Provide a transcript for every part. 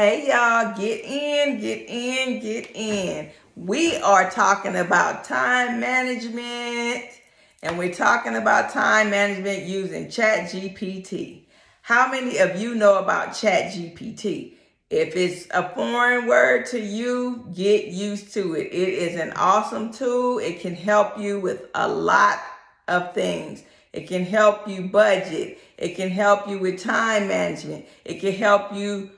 Hey y'all, get in, get in, get in. We are talking about time management, and we're talking about time management using ChatGPT. How many of you know about ChatGPT? If it's a foreign word to you, get used to it. It is an awesome tool. It can help you with a lot of things. It can help you budget. It can help you with time management. It can help you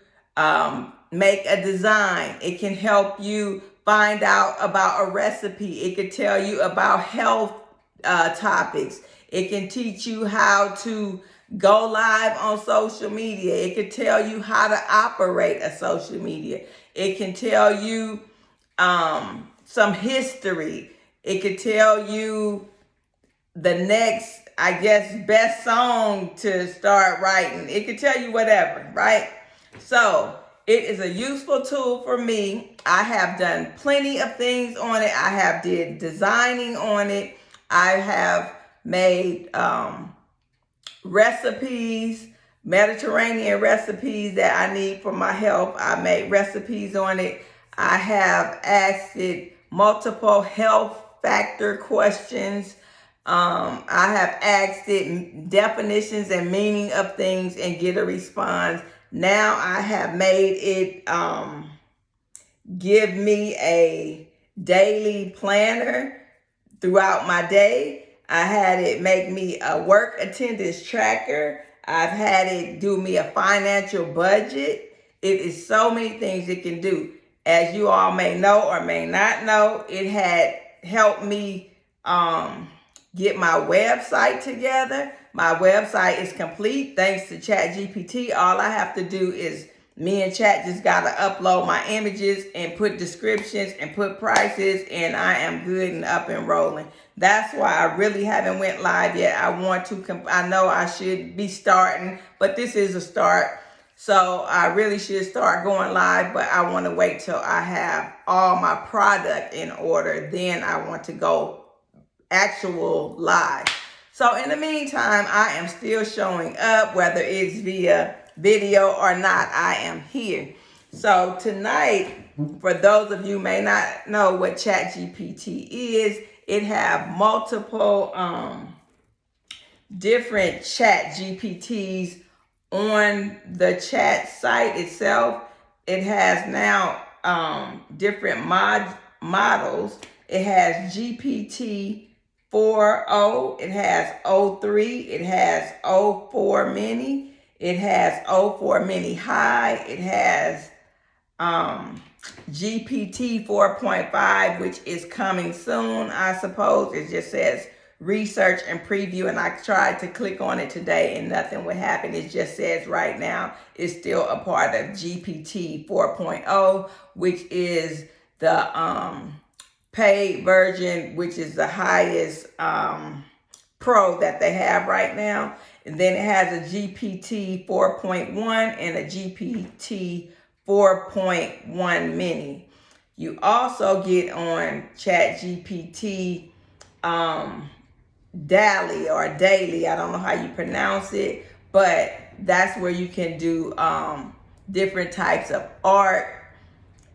make a design. It can help you find out about a recipe. It can tell you about health topics. It can teach you how to go live on social media. It can tell you how to operate a social media. It can tell you some history. It can tell you the next, I guess, best song to start writing. It can tell you whatever, right? So it is a useful tool for me. I have done plenty of things on it. I have did designing on it. I have made recipes, Mediterranean recipes that I need for my health. I made recipes on it. I have asked it multiple health factor questions. I have asked it definitions and meaning of things and get a response. Now I have made it give me a daily planner throughout my day. I had it make me a work attendance tracker. I've had it do me a financial budget. It is so many things it can do. As you all may know or may not know, it had helped me get my website together. My website is complete thanks to ChatGPT. All I have to do is me and Chat just got to upload my images and put descriptions and put prices, and I am good and up and rolling. That's why I really haven't went live yet. I want to, I know I should be starting, but this is a start. So I really should start going live, but I want to wait till I have all my product in order. Then I want to go actual live. So in the meantime, I am still showing up, whether it's via video or not. I am here. So tonight, for those of you who may not know what ChatGPT is, it have multiple different ChatGPTs on the chat site itself. It has now different models. It has GPT 4.0, it has 03, it has 04 mini, it has 04 mini high, it has GPT 4.5, which is coming soon, I suppose. It just says research and preview, and I tried to click on it today and nothing would happen. It just says right now it's still a part of GPT 4.0, which is the paid version, which is the highest pro that they have right now. And then it has a GPT 4.1 and a GPT 4.1 mini. You also get on ChatGPT daily, I don't know how you pronounce it, but that's where you can do different types of art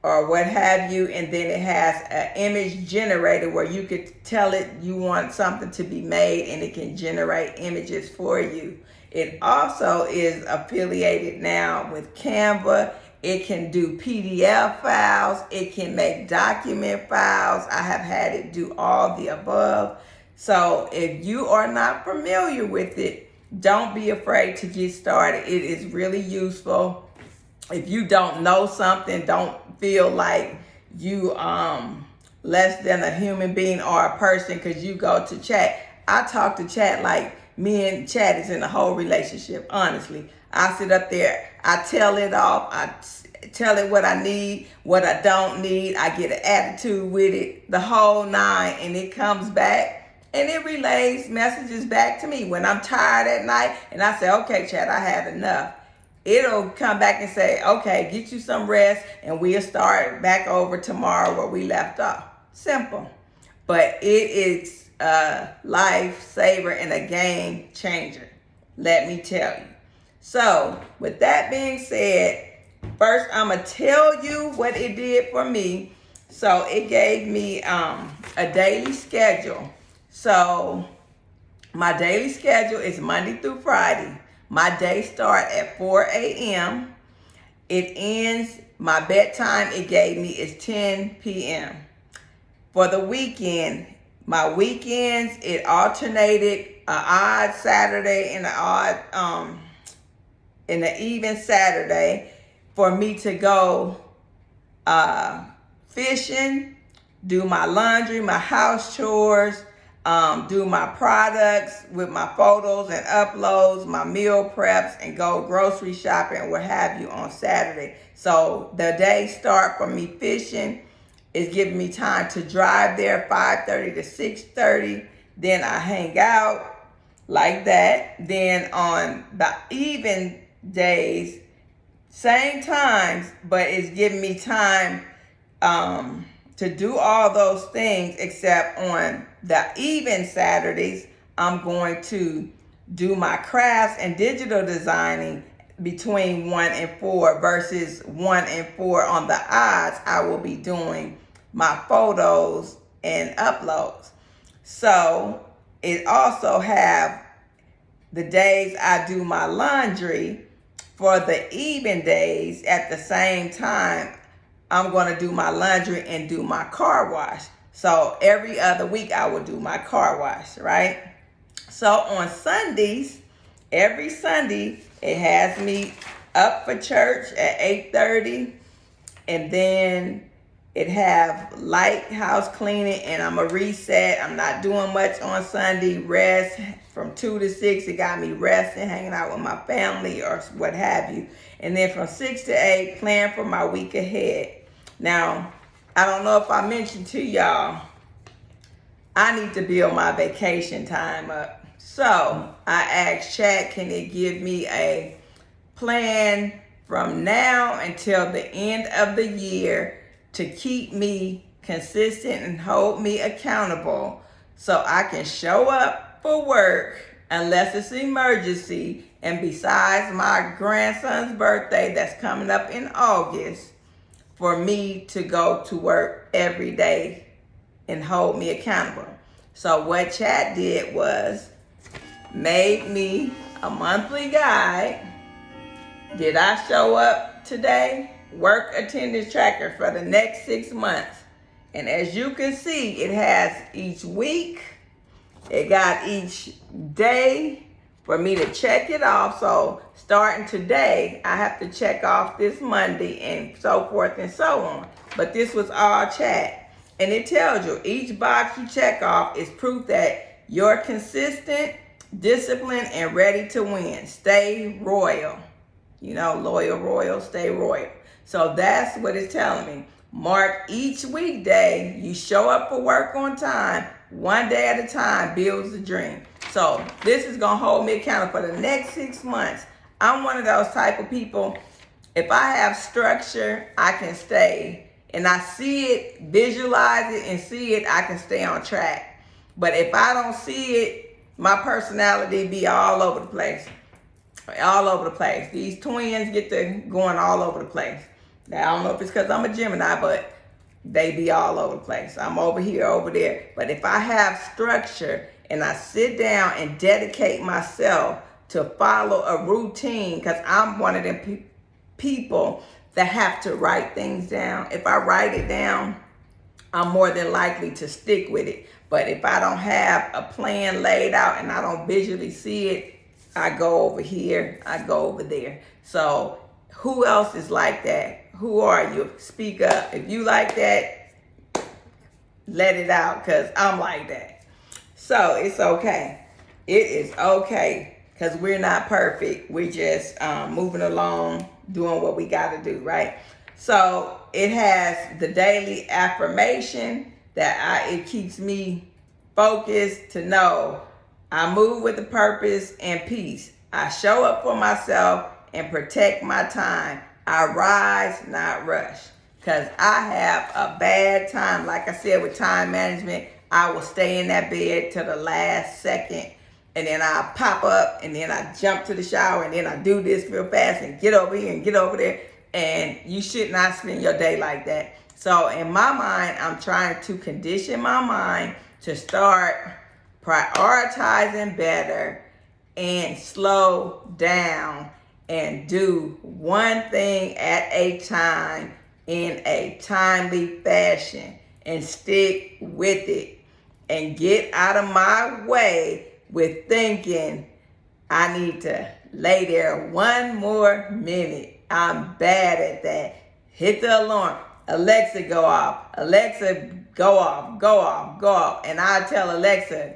or what have you. And then it has an image generator where you could tell it you want something to be made and it can generate images for you. It also is affiliated now with Canva. It can do PDF files. It can make document files. I have had it do all the above. So if you are not familiar with it, don't be afraid to get started. It is really useful. If you don't know something, don't feel like you less than a human being or a person because you go to Chat. I talk to Chat like me and Chat is in a whole relationship, honestly. I sit up there, I tell it off, I tell it what I need, what I don't need. I get an attitude with it, the whole nine, and it comes back and it relays messages back to me when I'm tired at night and I say, okay, Chat, I had enough. It'll come back and say, okay, get you some rest and we'll start back over tomorrow where we left off. Simple. But it is a lifesaver and a game changer, let me tell you. So with that being said, First, I'm going to tell you what it did for me. So it gave me a daily schedule. So my daily schedule is Monday through Friday. My day starts at 4 a.m. It ends, my bedtime it gave me is 10 p.m. For the weekend, my weekends, it alternated an odd Saturday and an odd, and an even Saturday for me to go fishing, do my laundry, my house chores, do my products with my photos and uploads, my meal preps, and go grocery shopping and what have you on Saturday. So the day start for me fishing is giving me time to drive there 5:30 to 6:30. Then I hang out like that. Then on the even days, same times, but it's giving me time to do all those things, except on the even Saturdays, I'm going to do my crafts and digital designing between 1 and 4 versus 1 and 4 on the odds. I will be doing my photos and uploads. So it also have the days I do my laundry. For the even days at the same time, I'm going to do my laundry and do my car wash. So every other week I will do my car wash, right? So on Sundays, every Sunday, it has me up for church at 8:30, and then it have light house cleaning, and I'm a reset. I'm not doing much on Sunday. Rest from 2 to 6. It got me resting, hanging out with my family or what have you. And then from 6 to 8, plan for my week ahead. Now, I don't know if I mentioned to y'all, I need to build my vacation time up. So I asked Chat, can it give me a plan from now until the end of the year to keep me consistent and hold me accountable so I can show up for work unless it's an emergency, and besides my grandson's birthday that's coming up in August, for me to go to work every day and hold me accountable. So what Chat did was made me a monthly guide. Did I show up today? Work attendance tracker for the next 6 months. And as you can see, it has each week. It got each day for me to check it off. So starting today, I have to check off this Monday and so forth and so on. But this was all Chat. And it tells you each box you check off is proof that you're consistent, disciplined, and ready to win. Stay royal. You know, loyal, royal, stay royal. So that's what it's telling me. Mark each weekday you show up for work on time, one day at a time builds the dream. So this is going to hold me accountable for the next 6 months. I'm one of those type of people, if I have structure, I can stay. And I see it, visualize it, and see it, I can stay on track. But if I don't see it, my personality be all over the place. All over the place. These twins get to going all over the place. Now, I don't know if it's because I'm a Gemini, but they be all over the place. I'm over here, over there. But if I have structure and I sit down and dedicate myself to follow a routine, because I'm one of them people that have to write things down. If I write it down, I'm more than likely to stick with it. But if I don't have a plan laid out and I don't visually see it, I go over here, I go over there. So who else is like that? Who are you? Speak up. If you like that, let it out, because I'm like that. So it's okay. It is okay, because we're not perfect. We're just moving along, doing what we got to do, right? So it has the daily affirmation that it keeps me focused to know I move with a purpose and peace. I show up for myself and protect my time. I rise, not rush. Because I have a bad time. Like I said, with time management, I will stay in that bed till the last second. And then I'll pop up and then I jump to the shower and then I do this real fast and get over here and get over there. And you should not spend your day like that. So in my mind, I'm trying to condition my mind to start prioritizing better and slow down and do one thing at a time in a timely fashion and stick with it and get out of my way with thinking I need to lay there one more minute. I'm bad at that. Hit the alarm. Alexa, go off. Alexa, go off, go off, go off. And I tell Alexa,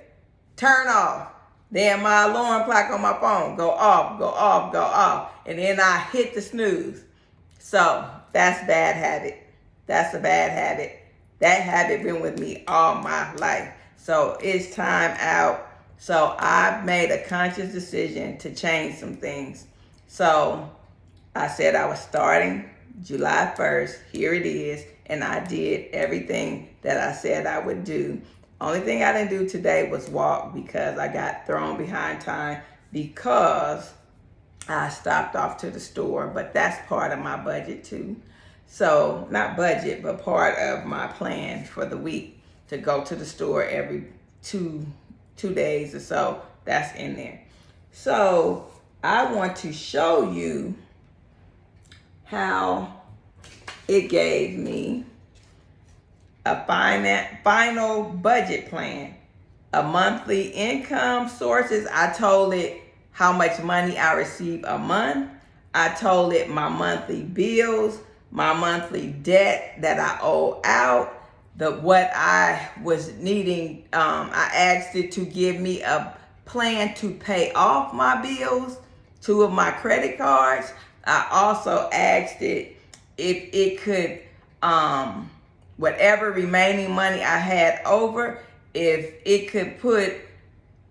turn off. Then my alarm clock on my phone, go off, go off, go off. And then I hit the snooze. So that's bad habit. That's a bad habit. That habit been with me all my life. So it's time out. So I've made a conscious decision to change some things. So I said I was starting July 1st. Here it is. And I did everything that I said I would do. Only thing I didn't do today was walk because I got thrown behind time because I stopped off to the store. But that's part of my budget too. So not budget, but part of my plan for the week to go to the store every two days or so. That's in there. So I want to show you how it gave me a final budget plan, a monthly income sources. I told it how much money I receive a month. I told it my monthly bills, my monthly debt that I owe out, what I was needing. I asked it to give me a plan to pay off my bills, 2 of my credit cards. I also asked it if it could, whatever remaining money I had over, if it could put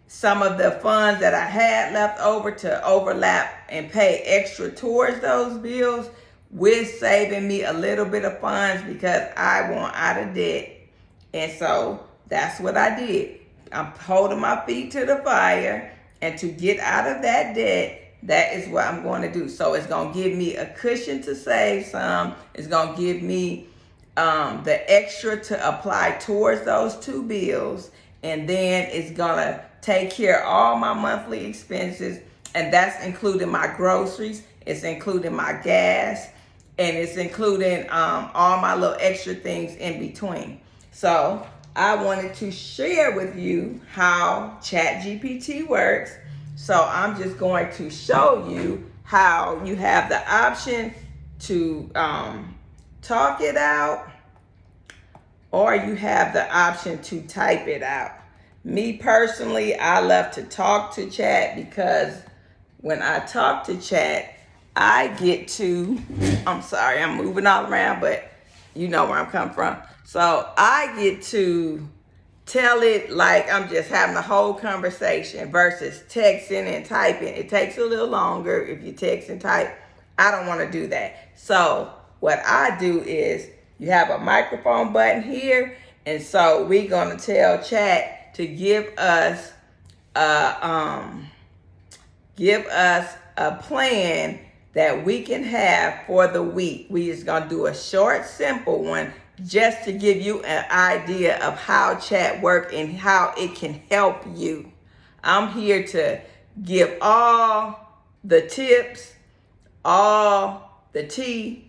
some of the funds that I had left over to overlap and pay extra towards those bills, with saving me a little bit of funds because I want out of debt. And so that's what I did. I'm holding my feet to the fire, and to get out of that debt, that is what I'm going to do. So it's going to give me a cushion to save some. It's going to give me the extra to apply towards those 2 bills. And then it's going to take care of all my monthly expenses. And that's including my groceries. It's including my gas. And it's including all my little extra things in between. So I wanted to share with you how ChatGPT works. So I'm just going to show you how you have the option to talk it out, or you have the option to type it out. Me personally, I love to talk to Chat because when I talk to Chat, I get to, I'm sorry, I'm moving all around, but you know where I'm coming from. So I get to tell it like I'm just having a whole conversation versus texting and typing. It takes a little longer if you text and type. I don't want to do that. So what I do is you have a microphone button here. And so we're going to tell Chat to give us a plan that we can have for the week. We just gonna do a short, simple one just to give you an idea of how Chat works and how it can help you. I'm here to give all the tips, all the tea.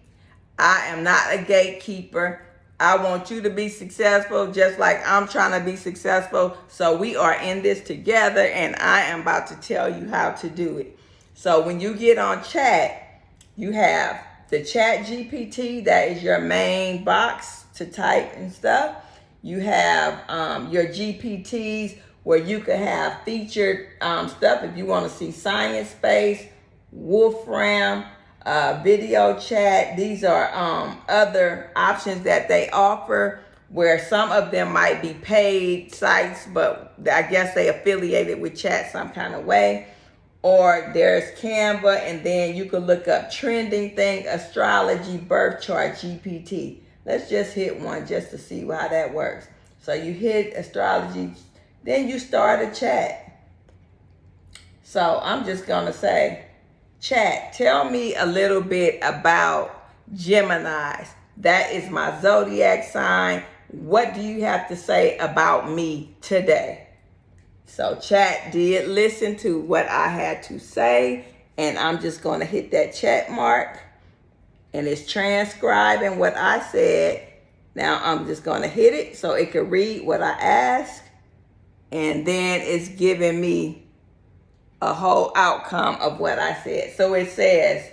I am not a gatekeeper. I want you to be successful just like I'm trying to be successful. So we are in this together, and I am about to tell you how to do it. So when you get on Chat, you have the Chat GPT, that is your main box to type and stuff. You have your GPTs where you can have featured stuff if you want to see Science Space, Wolfram, video chat. These are other options that they offer where some of them might be paid sites, but I guess they affiliated with Chat some kind of way. Or there's Canva, and then you can look up trending thing, astrology, birth chart, GPT. Let's just hit one just to see how that works. So you hit astrology, then you start a chat. So I'm just gonna say, Chat, tell me a little bit about Geminis. That is my zodiac sign. What do you have to say about me today? So chat did listen to what I had to say, and I'm just going to hit that check mark, and it's transcribing what I said. Now I'm just going to hit it so it can read what I asked, and then it's giving me a whole outcome of what I said. So it says,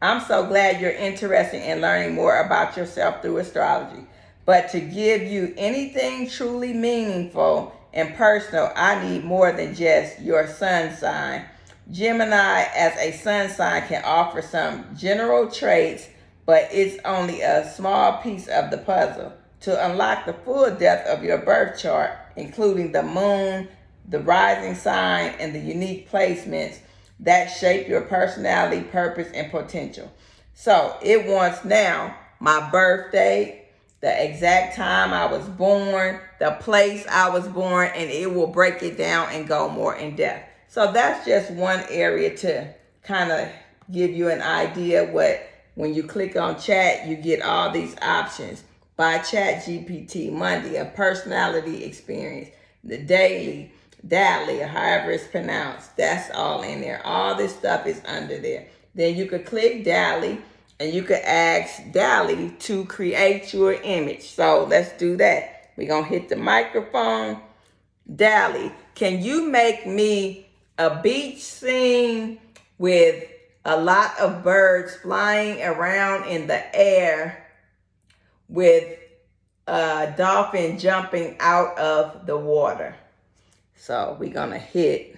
I'm so glad you're interested in learning more about yourself through astrology. But to give you anything truly meaningful and personal, I need more than just your sun sign. Gemini, as a sun sign, can offer some general traits, but it's only a small piece of the puzzle. To unlock the full depth of your birth chart, including the moon, the rising sign, and the unique placements that shape your personality, purpose, and potential. So it wants now my birthday, the exact time I was born, the place I was born, and it will break it down and go more in depth. So that's just one area to kind of give you an idea what, when you click on chat, you get all these options. By ChatGPT, Monday, a personality experience, the daily, Dally, or however it's pronounced, that's all in there. All this stuff is under there. Then you could click Dally, and you could ask Dally to create your image. So let's do that. We're going to hit the microphone. Dally, can you make me a beach scene with a lot of birds flying around in the air with a dolphin jumping out of the water? So we're going to hit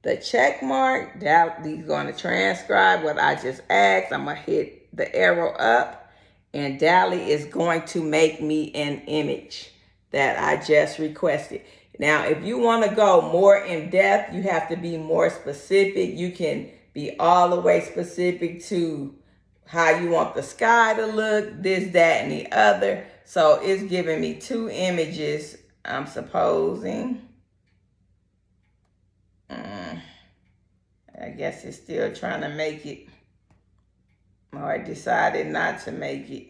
the check mark. Dally's going to transcribe what I just asked. I'm going to hit the arrow up, and Dally is going to make me an image that I just requested. Now, if you want to go more in depth, you have to be more specific. You can be all the way specific to how you want the sky to look, this, that, and the other. So it's giving me 2 images, I'm supposing. I guess it's still trying to make it, or I decided not to make it.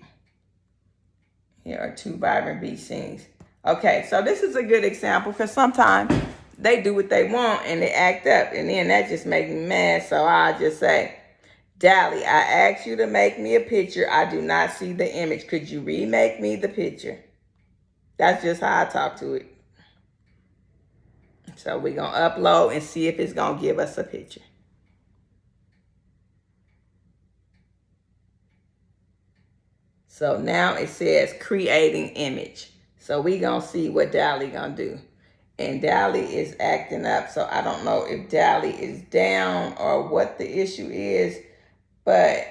Here are 2 vibrant beach scenes. Okay, so this is a good example because sometimes they do what they want and they act up, and then that just makes me mad. So I just say, Dally, I asked you to make me a picture. I do not see the image. Could you remake me the picture? That's just how I talk to it. So we're going to upload and see if it's going to give us a picture. So now it says creating image. So we going to see what Dally going to do. And Dally is acting up. So I don't know if Dally is down or what the issue is, but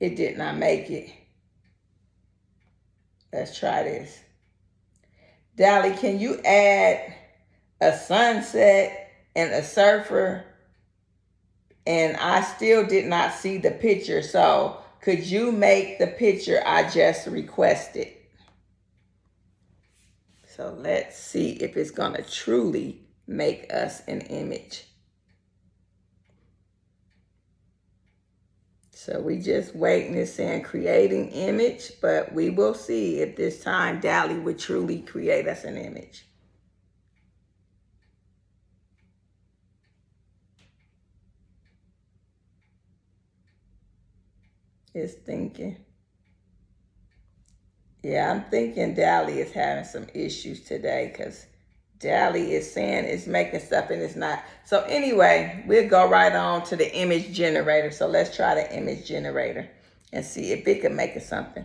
it did not make it. Let's try this. Dally, can you add a sunset and a surfer? And I still did not see the picture. So could you make the picture I just requested? So let's see if it's going to truly make us an image. So we just waiting. It's saying creating image, but we will see if this time Dally would truly create us an image. It's thinking. Yeah, I'm thinking Dally is having some issues today because Dally is saying it's making stuff and it's not. So anyway, we'll go right on to the image generator. So let's try the image generator and see if it can make us something.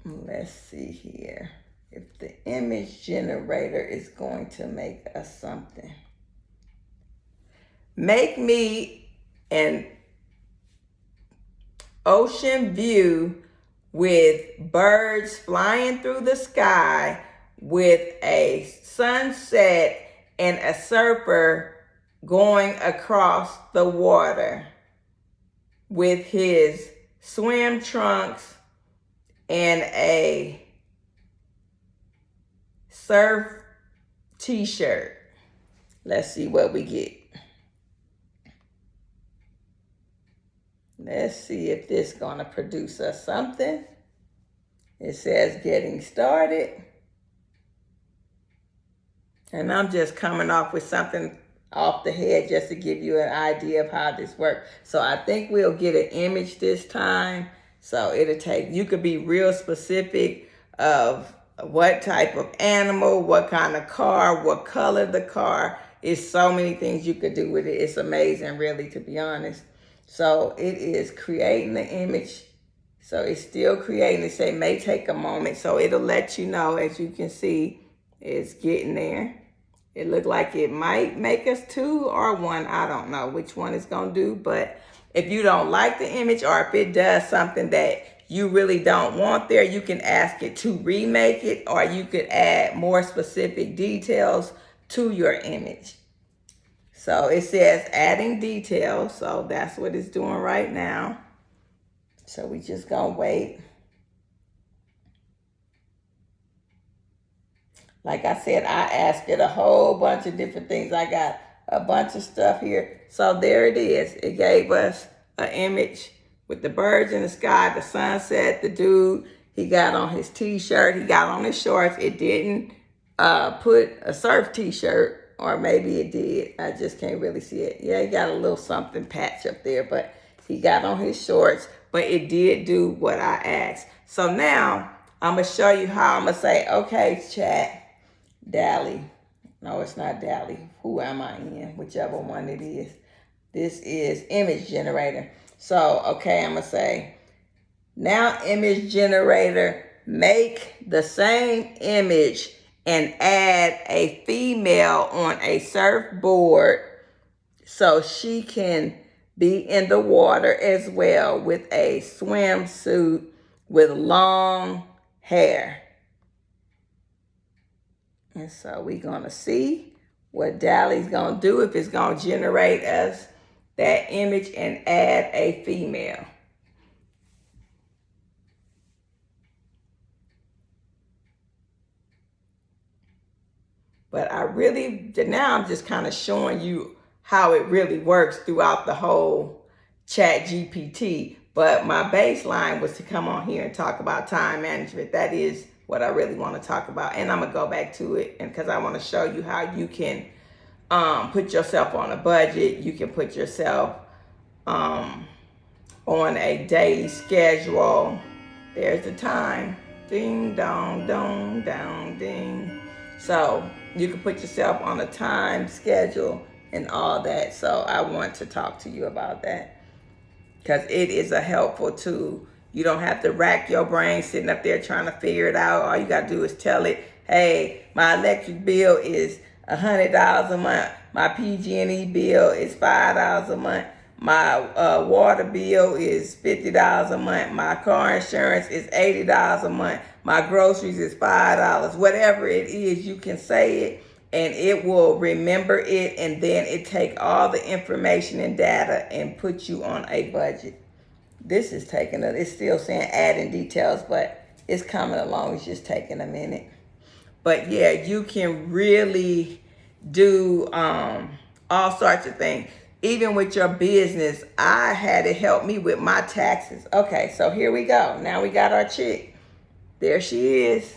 Let's see here. If the image generator is going to make us something. Make me an ocean view with birds flying through the sky, with a sunset and a surfer going across the water with his swim trunks and a surf t-shirt. Let's see what we get. Let's see if this is going to produce us something. It says getting started. And I'm just coming off with something off the head just to give you an idea of how this works. So I think we'll get an image this time. So it'll take, you could be real specific of what type of animal, what kind of car, what color the car. It's so many things you could do with it. It's amazing, really, to be honest. So it is creating the image. So it's still creating. It say may take a moment. So it'll let you know, as you can see, it's getting there. It looked like it might make us 2 or 1. I don't know which one it's going to do. But if you don't like the image, or if it does something that you really don't want there, you can ask it to remake it, or you could add more specific details to your image. So it says adding details. So that's what it's doing right now. So we just going to wait. Like I said, I asked it a whole bunch of different things. I got a bunch of stuff here. So there it is. It gave us an image with the birds in the sky, the sunset, the dude. He got on his t-shirt. He got on his shorts. It didn't put a surf t-shirt, or maybe it did. I just can't really see it. Yeah, he got a little something patch up there, but he got on his shorts. But it did do what I asked. So now I'm going to show you how I'm going to say, okay, chat. DALL-E. No, it's not DALL-E. Who am I in? Whichever one it is. This is image generator. So, okay, I'm going to say, now image generator, make the same image and add a female on a surfboard so she can be in the water as well with a swimsuit with long hair. And so we're going to see what DALL-E's going to do, if it's going to generate us that image and add a female. But now I'm just kind of showing you how it really works throughout the whole ChatGPT. But my baseline was to come on here and talk about time management. That is what I really want to talk about. And I'm going to go back to it, and because I want to show you how you can put yourself on a budget. You can put yourself on a daily schedule. There's the time. Ding, dong, dong, down, ding. So you can put yourself on a time schedule and all that. So I want to talk to you about that, because it is a helpful tool. You don't have to rack your brain sitting up there trying to figure it out. All you got to do is tell it, hey, my electric bill is $100 a month. My PG&E bill is $5 a month. My water bill is $50 a month. My car insurance is $80 a month. My groceries is $5. Whatever it is, you can say it, and it will remember it, and then it take all the information and data and put you on a budget. This is it's still saying adding details, but it's coming along. It's just taking a minute. But yeah, you can really do all sorts of things. Even with your business, I had it help me with my taxes. Okay, so here we go. Now we got our chick. There she is.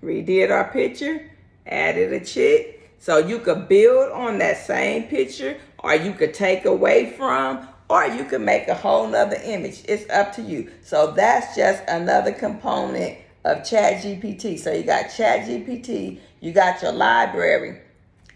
Redid our picture, added a chick. So you could build on that same picture, or you could take away from, or you could make a whole nother image. It's up to you. So that's just another component of ChatGPT. So you got ChatGPT, you got your library.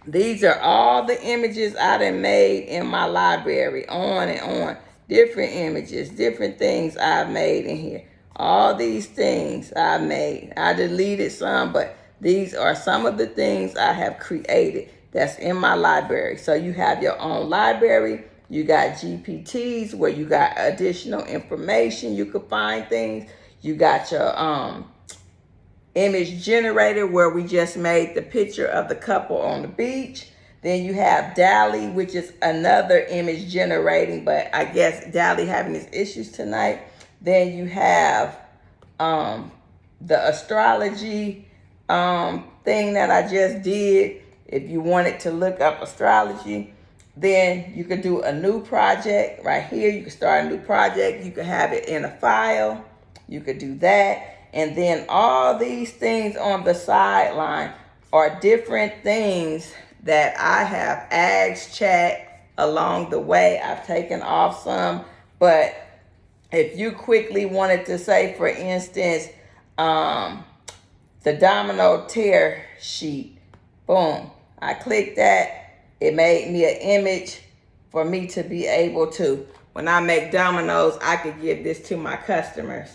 These are all the images I done made in my library, on and on. Different images, different things I've made in here. All these things I made. I deleted some, but these are some of the things I have created that's in my library. So you have your own library. You got GPTs where you got additional information. You could find things. You got your image generator where we just made the picture of the couple on the beach. Then you have DALL-E, which is another image generating, but I guess DALL-E having its issues tonight. Then you have the astrology thing that I just did. If you wanted to look up astrology, Then you could do a new project right here. You can start a new project. You could have it in a file. You could do that. And then all these things on the sideline are different things that I have asked Chat along the way. I've taken off some, but if you quickly wanted to say, for instance, the domino tear sheet, boom, I clicked that. It made me an image for me to be able to, when I make dominoes, I could give this to my customers.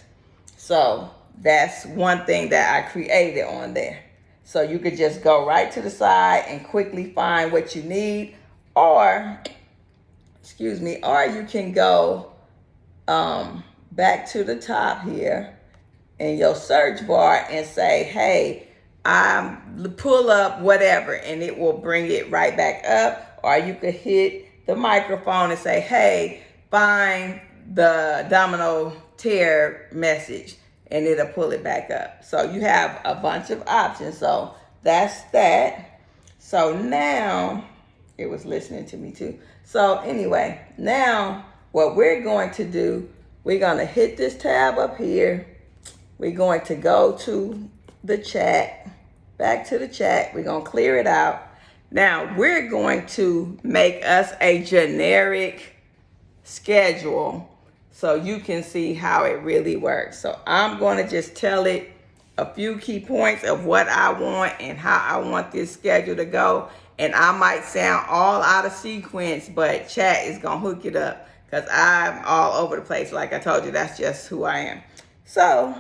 So that's one thing that I created on there. So you could just go right to the side and quickly find what you need, or you can go back to the top here in your search bar and say, hey, pull up whatever, and it will bring it right back up. Or you could hit the microphone and say, hey, find the domino tear message, and it'll pull it back up. So you have a bunch of options. So that's that. So now, it was listening to me too. So anyway, now what we're going to do, we're going to hit this tab up here. We're going to go to the chat, back to the chat. We're going to clear it out. Now we're going to make us a generic schedule so you can see how it really works. So I'm going to just tell it a few key points of what I want and how I want this schedule to go. And I might sound all out of sequence, but Chat is going to hook it up because I'm all over the place. Like I told you, that's just who I am. So,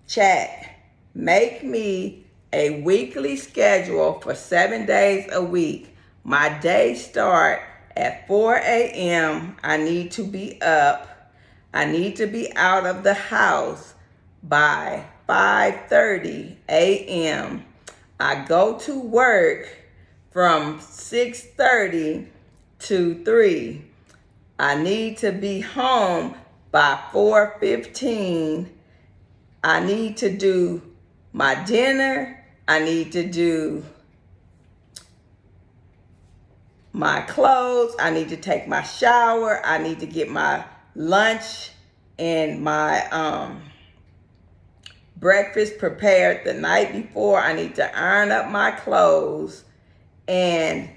Chat, make me a weekly schedule for 7 days a week. My days start at 4 a.m. I need to be up. I need to be out of the house by 5:30 a.m. I go to work from 6:30 to 3. I need to be home by 4:15. I need to do my dinner. I need to do my clothes. I need to take my shower. I need to get my lunch and my breakfast prepared the night before. I need to iron up my clothes. And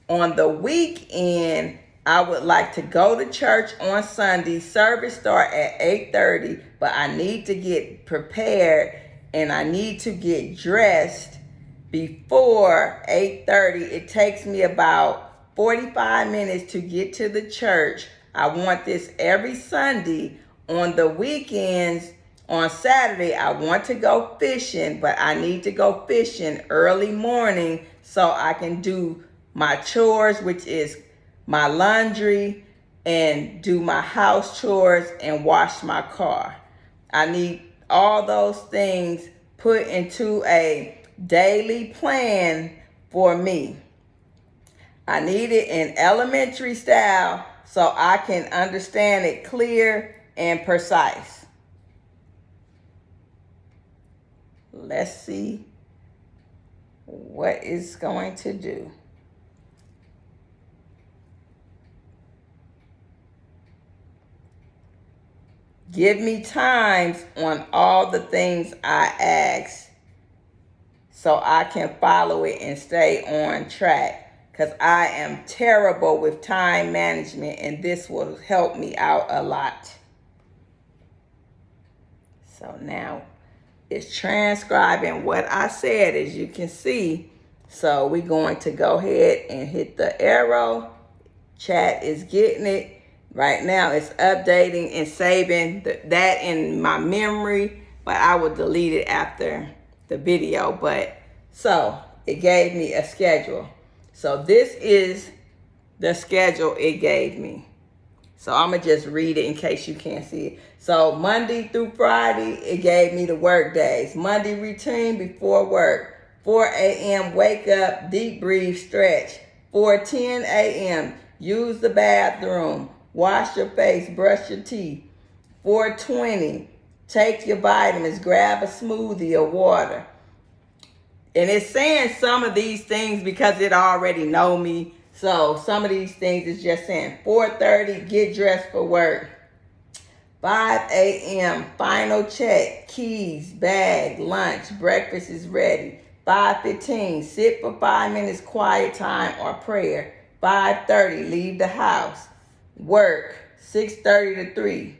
on the weekend, I would like to go to church on Sunday. Service start at 8:30, but I need to get prepared and I need to get dressed before 8:30. It takes me about 45 minutes to get to the church. I want this every Sunday. On the weekends, on Saturday, I want to go fishing, but I need to go fishing early morning so I can do my chores, which is my laundry, and do my house chores and wash my car. I need all those things put into a daily plan for me. I need it in elementary style so I can understand it clear and precise. Let's see what it's going to do. Give me times on all the things I ask so I can follow it and stay on track. Because I am terrible with time management, and this will help me out a lot. So now it's transcribing what I said, as you can see. So we're going to go ahead and hit the arrow. Chat is getting it. Right now it's updating and saving that in my memory, but I will delete it after the video. But so it gave me a schedule. So this is the schedule it gave me. So I'm going to just read it in case you can't see it. So Monday through Friday, it gave me the work days. Monday routine before work. 4 a.m. wake up, deep breathe, stretch. 4:10 a.m. use the bathroom. Wash your face, brush your teeth. 4:20, take your vitamins, grab a smoothie or water. And it's saying some of these things because it already know me. So some of these things is just saying 4:30, get dressed for work. 5 a.m., final check, keys, bag, lunch, breakfast is ready. 5:15, sit for 5 minutes quiet time or prayer. 5:30, leave the house. Work, 6:30 to 3.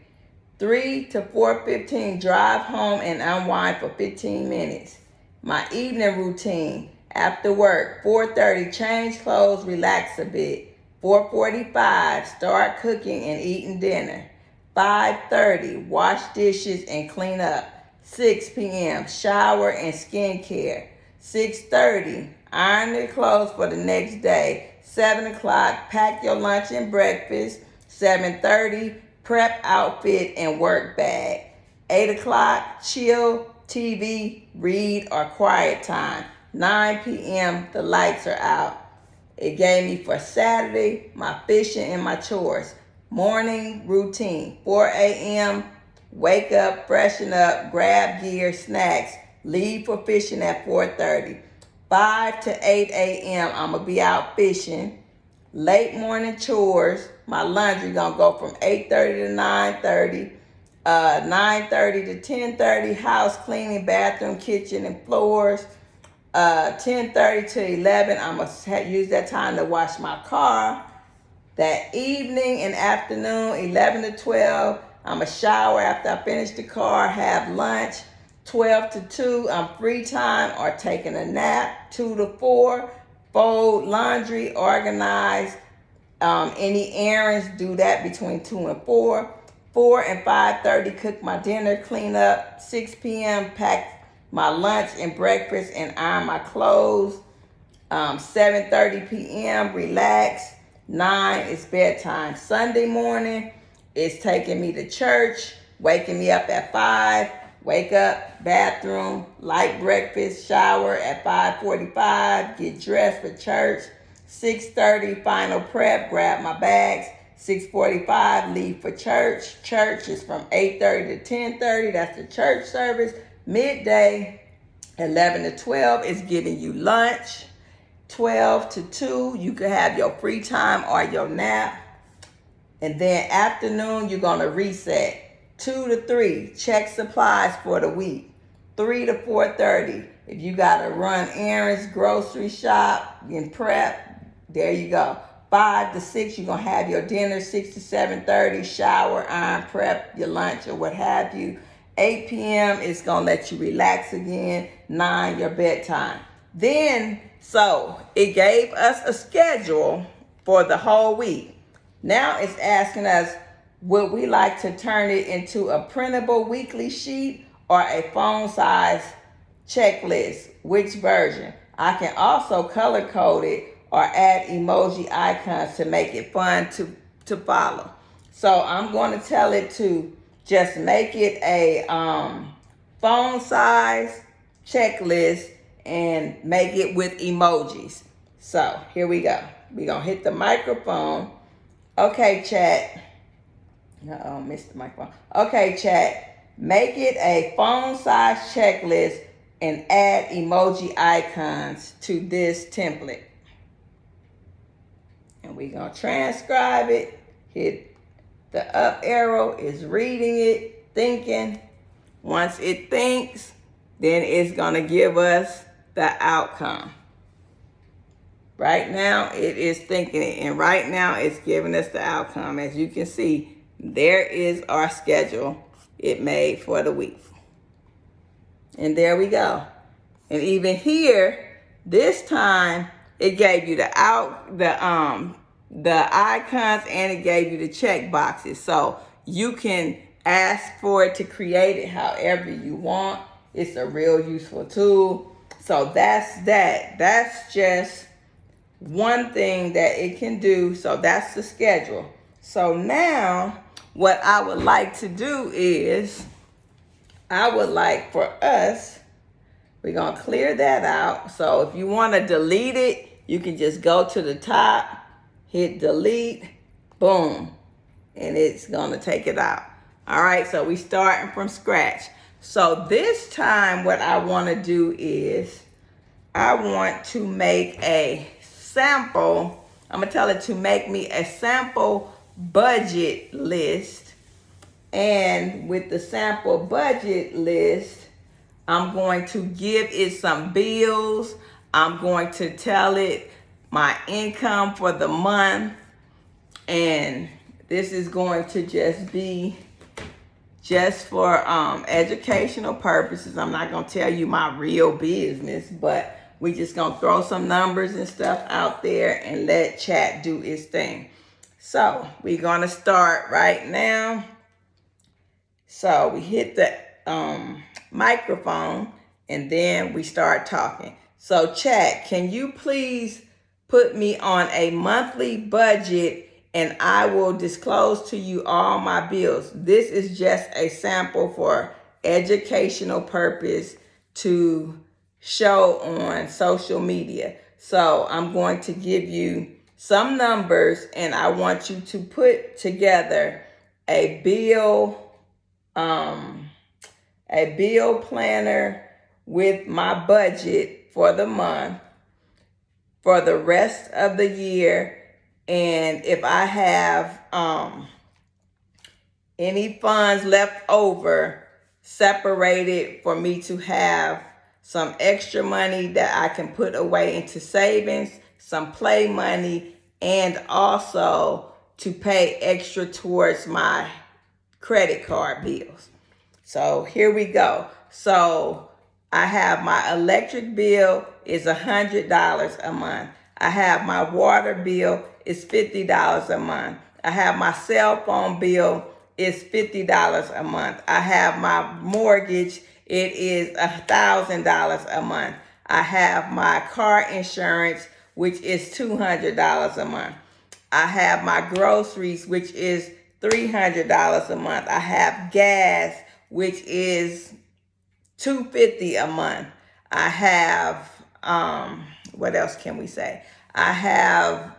3 to 4:15, drive home and unwind for 15 minutes. My evening routine, after work, 4:30, change clothes, relax a bit. 4:45, start cooking and eating dinner. 5:30, wash dishes and clean up. 6 p.m., shower and skincare. 6:30, iron the clothes for the next day. 7 o'clock, pack your lunch and breakfast. 7:30, prep outfit and work bag. 8 o'clock, chill, TV, read, or quiet time. 9 p.m., the lights are out. It gave me for Saturday, my fishing and my chores. Morning routine, 4 a.m., wake up, freshen up, grab gear, snacks, leave for fishing at 4:30. 5 to 8 a.m., I'm going to be out fishing. Late morning chores, my laundry going to go from 8:30 to 9:30. 9:30 to 10:30, house cleaning, bathroom, kitchen, and floors. 10:30 to 11, I'm going to use that time to wash my car. That evening and afternoon, 11 to 12, I'm going to shower after I finish the car, have lunch. 12 to 2, I'm free time or taking a nap. 2 to 4, fold laundry, organize any errands, do that between 2 and 4. 4 and 5:30, cook my dinner, clean up. 6 p.m., pack my lunch and breakfast and iron my clothes. 7:30 p.m., relax. 9 is bedtime. Sunday morning is taking me to church, waking me up at 5. Wake up, bathroom, light breakfast, shower at 5:45, get dressed for church. 6:30, final prep, grab my bags. 6:45, leave for church. Church is from 8:30 to 10:30. That's the church service. Midday, 11 to 12 is giving you lunch. 12 to 2, you can have your free time or your nap. And then afternoon, you're going to reset. 2 to 3, check supplies for the week. 3 to 4:30, if you got to run errands, grocery shop, and prep, there you go. 5 to 6, you're going to have your dinner. 6 to 7:30, shower, iron, prep, your lunch or what have you. 8 p.m. is going to let you relax again. 9, your bedtime. Then, so it gave us a schedule for the whole week. Now it's asking us, would we like to turn it into a printable weekly sheet or a phone size checklist? Which version? I can also color code it or add emoji icons to make it fun to follow. So I'm going to tell it to just make it a phone size checklist and make it with emojis. So here we go. We're going to hit the microphone. Okay, chat. Missed the microphone. Okay, chat. Make it a phone size checklist and add emoji icons to this template. And we're going to transcribe it. Hit the up arrow, is reading it, thinking. Once it thinks, then it's going to give us the outcome. Right now, it is thinking it, and right now, it's giving us the outcome. As you can see, there is our schedule it made for the week. And there we go. And even here, this time, it gave you the icons and it gave you the check boxes. So you can ask for it to create it however you want. It's a real useful tool. So that's that. That's just one thing that it can do. So that's the schedule. So now what I would like to do is I would like for us, we're going to clear that out. So if you want to delete it, you can just go to the top, hit delete, boom, and it's going to take it out. All right, so we starting from scratch. So this time what I want to do is I want to make a sample. I'm going to tell it to make me a sample budget list. And with the sample budget list, I'm going to give it some bills. I'm going to tell it my income for the month. And this is going to just be just for educational purposes. I'm not going to tell you my real business, but we just going to throw some numbers and stuff out there and let chat do its thing. So we're going to start right now. So we hit the microphone and then we start talking. So chat, can you please put me on a monthly budget and I will disclose to you all my bills. This is just a sample for educational purpose to show on social media. So I'm going to give you some numbers and I want you to put together a bill planner with my budget for the month, for the rest of the year, and if I have any funds left over, separated for me to have some extra money that I can put away into savings, some play money, and also to pay extra towards my credit card bills. So here we go. So I have my electric bill is $100 a month. I have my water bill is $50 a month. I have my cell phone bill is $50 a month. I have my mortgage, it is $1,000 a month. I have my car insurance, which is $200 a month. I have my groceries, which is $300 a month. I have gas, which is $250 a month. I have what else can we say? I have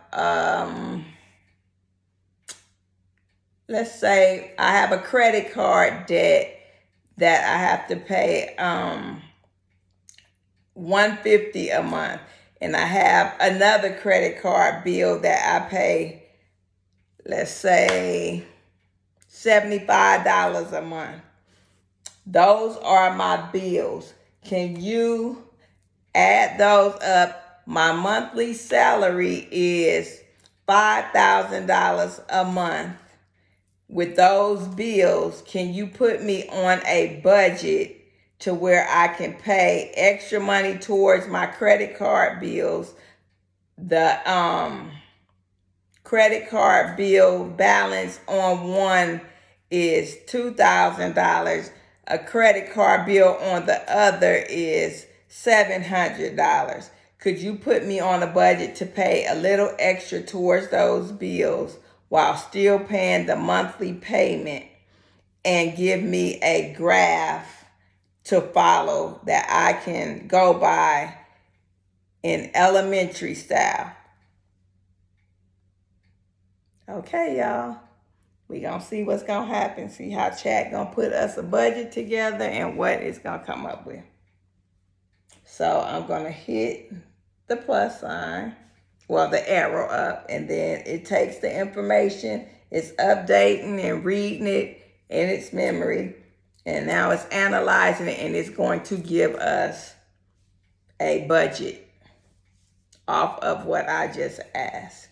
let's say I have a credit card debt that I have to pay $150 a month, and I have another credit card bill that I pay, let's say $75 a month. Those are my bills. Can you add those up? My monthly salary is $5,000 a month. With those bills, can you put me on a budget to where I can pay extra money towards my credit card bills? The credit card bill balance on one is $2,000. A credit card bill on the other is $700. Could you put me on a budget to pay a little extra towards those bills while still paying the monthly payment, and give me a graph to follow that I can go by in elementary style? Okay, y'all. We gonna see what's gonna happen. See how chat gonna put us a budget together and what it's gonna come up with. So I'm gonna hit the plus sign, well, the arrow up, and then it takes the information, it's updating and reading it in its memory, and now it's analyzing it, and it's going to give us a budget off of what I just asked.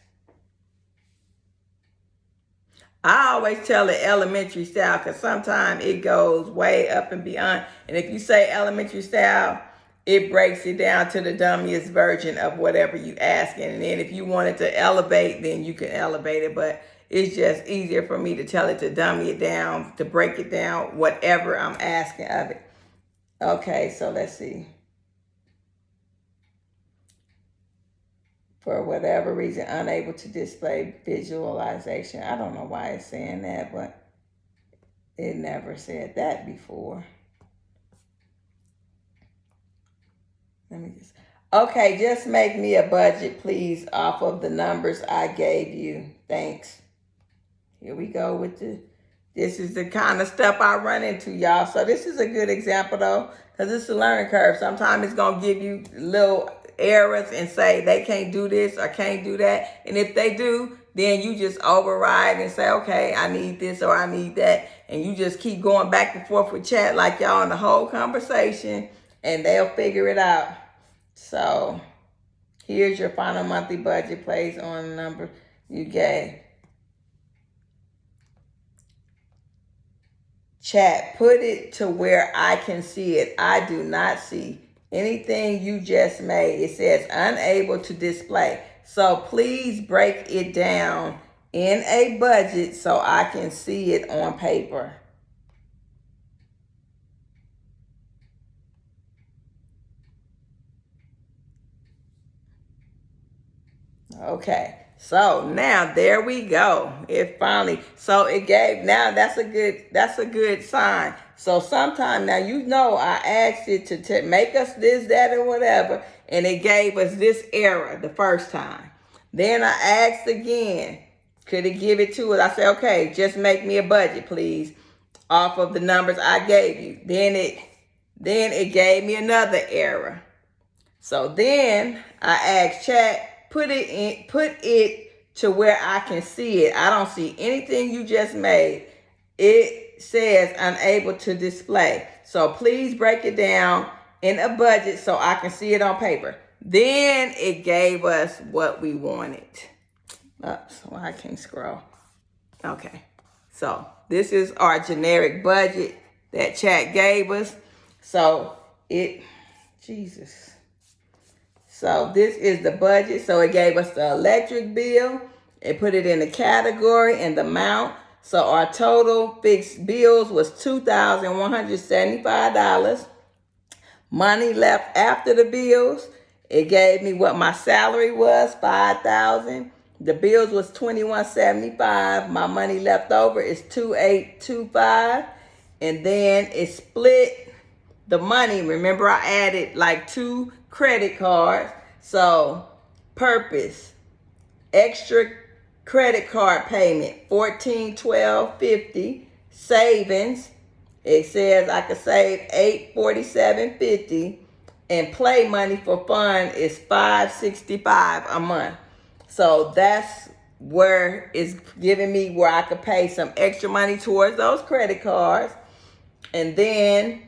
I always tell it elementary style because sometimes it goes way up and beyond. And if you say elementary style, it breaks it down to the dummiest version of whatever you asking. And then if you wanted to elevate, then you can elevate it. But it's just easier for me to tell it to dummy it down, to break it down, whatever I'm asking of it. Okay, so let's see. For whatever reason, unable to display visualization. I don't know why it's saying that, but it never said that before. Let me just, okay, just make me a budget, please, off of the numbers I gave you. Thanks. Here we go with this is the kind of stuff I run into, y'all. So this is a good example, though, because it's a learning curve. Sometimes it's going to give you little errors and say they can't do this or can't do that. And if they do, then you just override and say, okay, I need this or I need that. And you just keep going back and forth with chat like y'all in the whole conversation, and they'll figure it out. So here's your final monthly budget placed on the number you gave. Chat, put it to where I can see it. I do not see anything you just made. It says unable to display. So please break it down in a budget so I can see it on paper. Okay. So now there we go. It finally, so it gave, now that's a good sign. So sometime now, I asked it to make us this, that, or whatever, and it gave us this error the first time. Then I asked again, could it give it to us? I said, okay, just make me a budget, please, off of the numbers I gave you. Then it gave me another error. So then I asked Chat, put it to where I can see it. I don't see anything you just made. It says unable to display. So please break it down in a budget so I can see it on paper. Then it gave us what we wanted. So I can't scroll. Okay. So this is our generic budget that Chat gave us. So So this is the budget. So it gave us the electric bill. It put it in the category and the amount. So our total fixed bills was $2,175. Money left after the bills, it gave me what my salary was, $5,000. The bills was $2,175. My money left over is $2,825. And then it split the money. Remember, I added like 2 credit cards. So purpose, extra credit card payment, $14,1250. Savings, it says I could save $847.50. And play money for fun is $565 a month. So that's where it's giving me where I could pay some extra money towards those credit cards. And then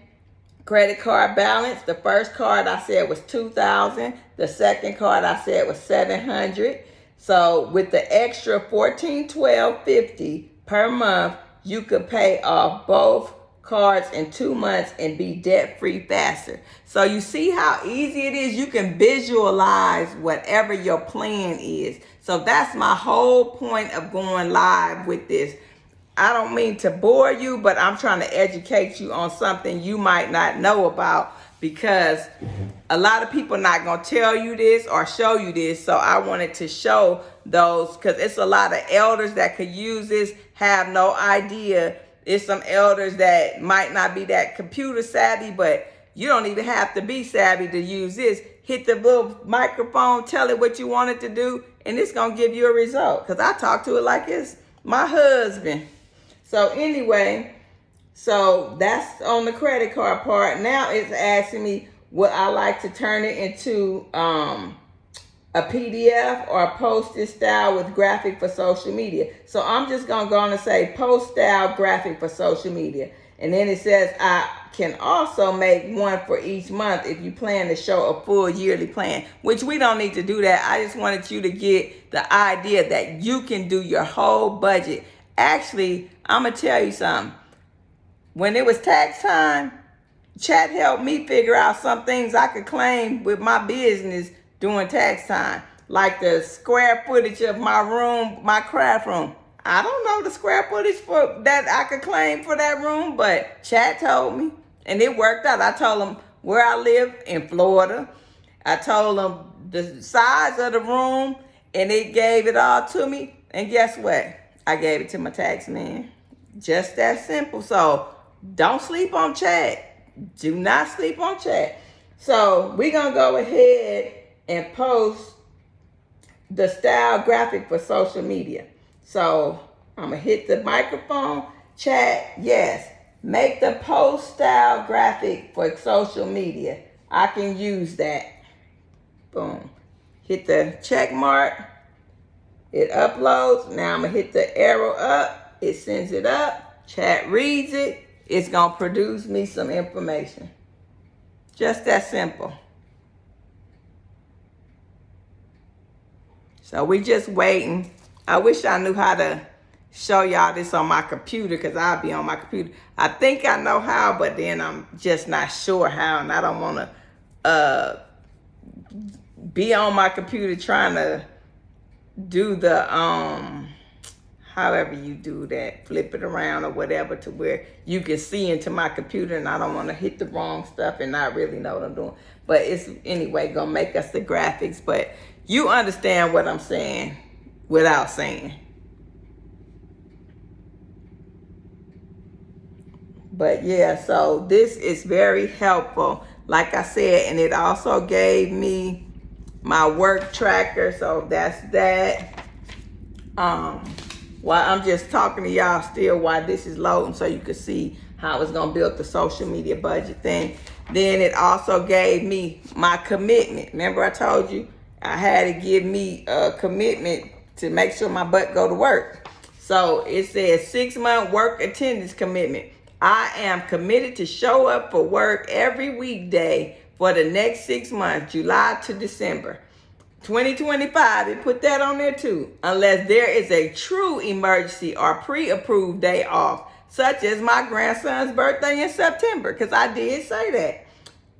credit card balance, the first card I said was $2,000. The second card I said was $700. So with the extra $14,1250 per month, you could pay off both cards in 2 months and be debt-free faster. So you see how easy it is? You can visualize whatever your plan is. So that's my whole point of going live with this. I don't mean to bore you, but I'm trying to educate you on something you might not know about, because a lot of people not going to tell you this or show you this. So I wanted to show those, because it's a lot of elders that could use this, have no idea. It's some elders that might not be that computer savvy, but you don't even have to be savvy to use this. Hit the little microphone, tell it what you want it to do, and it's going to give you a result. Because I talk to it like it's my husband. So anyway, so that's on the credit card part. Now it's asking me would I like to turn it into a PDF or a postage style with graphic for social media. So I'm just going to go on and say post style graphic for social media. And then it says I can also make one for each month if you plan to show a full yearly plan, which we don't need to do that. I just wanted you to get the idea that you can do your whole budget. Actually, I'm going to tell you something. When it was tax time, Chat helped me figure out some things I could claim with my business during tax time, like the square footage of my room, my craft room. I don't know the square footage for that I could claim for that room, but Chat told me, and it worked out. I told him where I live in Florida. I told him the size of the room, and it gave it all to me. And guess what? I gave it to my tax man. Just that simple. So don't sleep on Chat. Do not sleep on Chat. So we're going to go ahead and post the style graphic for social media. So I'm going to hit the microphone. Chat, yes. Make the post style graphic for social media. I can use that. Boom. Hit the check mark. It uploads. Now I'm going to hit the arrow up. It sends it up. Chat reads it. It's going to produce me some information. Just that simple. So we just waiting. I wish I knew how to show y'all this on my computer, because I'll be on my computer. I think I know how, but then I'm just not sure how, and I don't want to be on my computer trying to do the however you do that, flip it around or whatever, to where you can see into my computer, and I don't want to hit the wrong stuff and not really know what I'm doing. But it's anyway gonna make us the graphics, but you understand what I'm saying without saying. But yeah, so this is very helpful, like I said, and it also gave me my work tracker. So that's that. While I'm just talking to y'all still while this is loading, so you can see how it's gonna build the social media budget thing. Then it also gave me my commitment. Remember I told you I had to give me a commitment to make sure my butt go to work. So it says 6-month work attendance commitment. I am committed to show up for work every weekday for the next 6 months, July to December 2025. They put that on there too. Unless there is a true emergency or pre-approved day off, such as my grandson's birthday in September, because I did say that.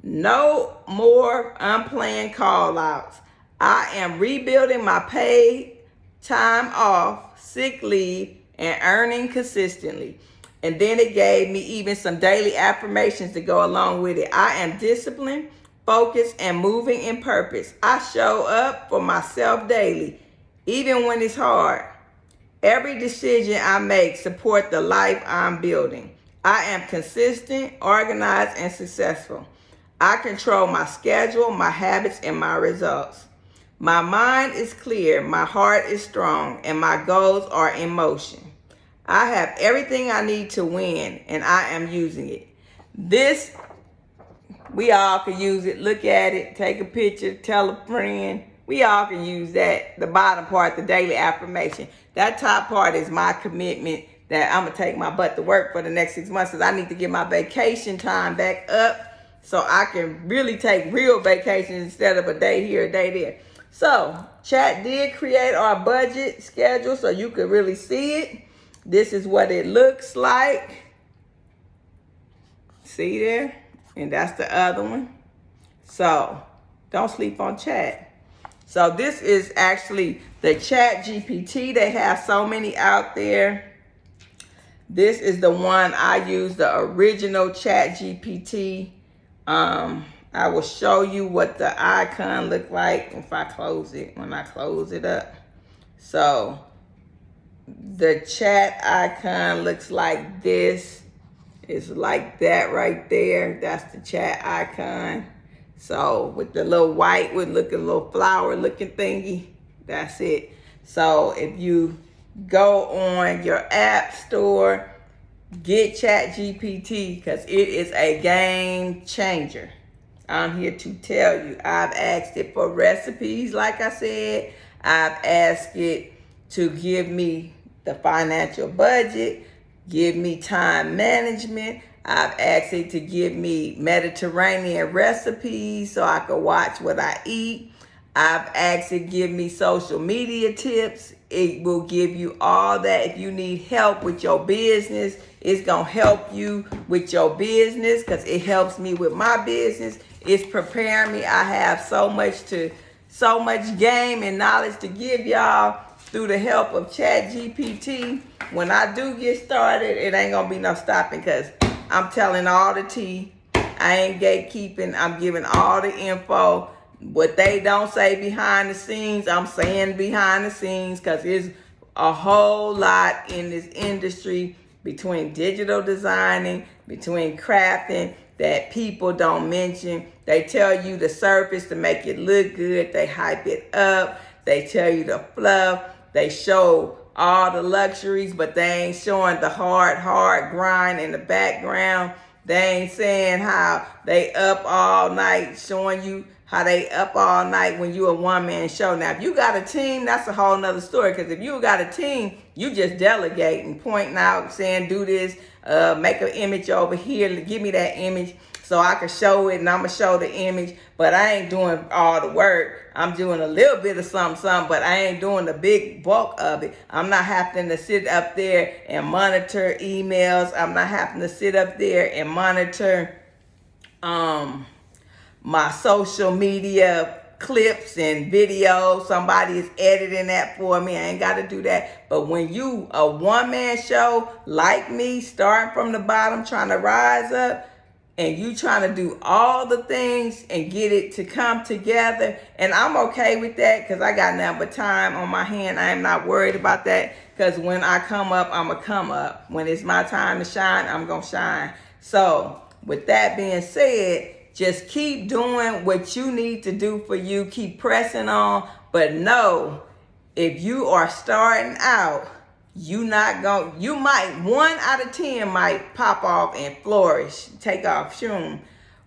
No more unplanned call outs. I am rebuilding my paid time off, sick leave, and earning consistently. And then it gave me even some daily affirmations to go along with it. I am disciplined, focused, and moving in purpose. I show up for myself daily, even when it's hard. Every decision I make supports the life I'm building. I am consistent, organized, and successful. I control my schedule, my habits, and my results. My mind is clear, my heart is strong, and my goals are in motion. I have everything I need to win, and I am using it. This, we all can use it. Look at it, take a picture, tell a friend. We all can use that. The bottom part, the daily affirmation. That top part is my commitment that I'm going to take my butt to work for the next 6 months, because I need to get my vacation time back up so I can really take real vacations instead of a day here, a day there. So, Chat did create our budget schedule so you could really see it. This is what it looks like. See there? And that's the other one. So, don't sleep on Chat. So, this is actually the ChatGPT. They have so many out there. This is the one I use, the original ChatGPT. I will show you what the icon look like if I close it, when I close it up. So, the chat icon looks like this. It's like that right there. That's the chat icon. So with the little white with looking little flower looking thingy, that's it. So if you go on your app store, get ChatGPT, because it is a game changer. I'm here to tell you. I've asked it for recipes, like I said. I've asked it to give me the financial budget, give me time management. I've asked it to give me Mediterranean recipes so I can watch what I eat. I've asked it to give me social media tips. It will give you all that. If you need help with your business, it's going to help you with your business, because it helps me with my business. It's preparing me. I have so much game and knowledge to give y'all through the help of ChatGPT. When I do get started, it ain't gonna be no stopping, because I'm telling all the tea. I ain't gatekeeping. I'm giving all the info. What they don't say behind the scenes, I'm saying behind the scenes, because there's a whole lot in this industry between digital designing, between crafting, that people don't mention. They tell you the surface to make it look good. They hype it up. They tell you the fluff. They show all the luxuries, but they ain't showing the hard grind in the background. They ain't saying how they up all night, showing you how they up all night when you a one-man show. Now, if you got a team, that's a whole nother story. Because if you got a team, you just delegate and pointing out, saying, do this, make an image over here, give me that image so I can show it, and I'm going to show the image. But I ain't doing all the work. I'm doing a little bit of something, but I ain't doing the big bulk of it. I'm not having to sit up there and monitor emails. I'm not having to sit up there and monitor my social media clips and videos. Somebody is editing that for me. I ain't got to do that. But when you a one-man show like me, starting from the bottom, trying to rise up, and you trying to do all the things and get it to come together, and I'm okay with that because I got nothing but time on my hand. I am not worried about that because when I come up, I'm going to come up. When it's my time to shine, I'm going to shine. So with that being said, just keep doing what you need to do for you. Keep pressing on. But know, if you are starting out, you might 1 out of 10 might pop off and flourish, take off, shoom.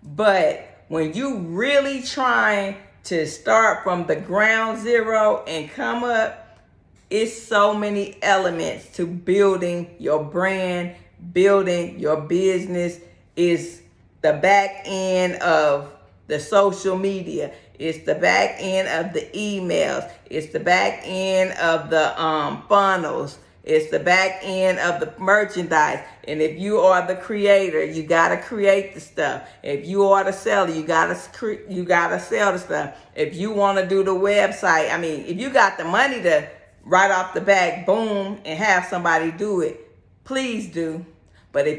But when you really trying to start from the ground zero and come up, it's so many elements to building your brand, building your business. Is the back end of the social media. It's the back end of the emails. It's the back end of the funnels. It's the back end of the merchandise. And if you are the creator, you got to create the stuff. If you are the seller, you got to sell the stuff. If you want to do the website, I mean, if you got the money to right off the bat, boom, and have somebody do it, please do. But if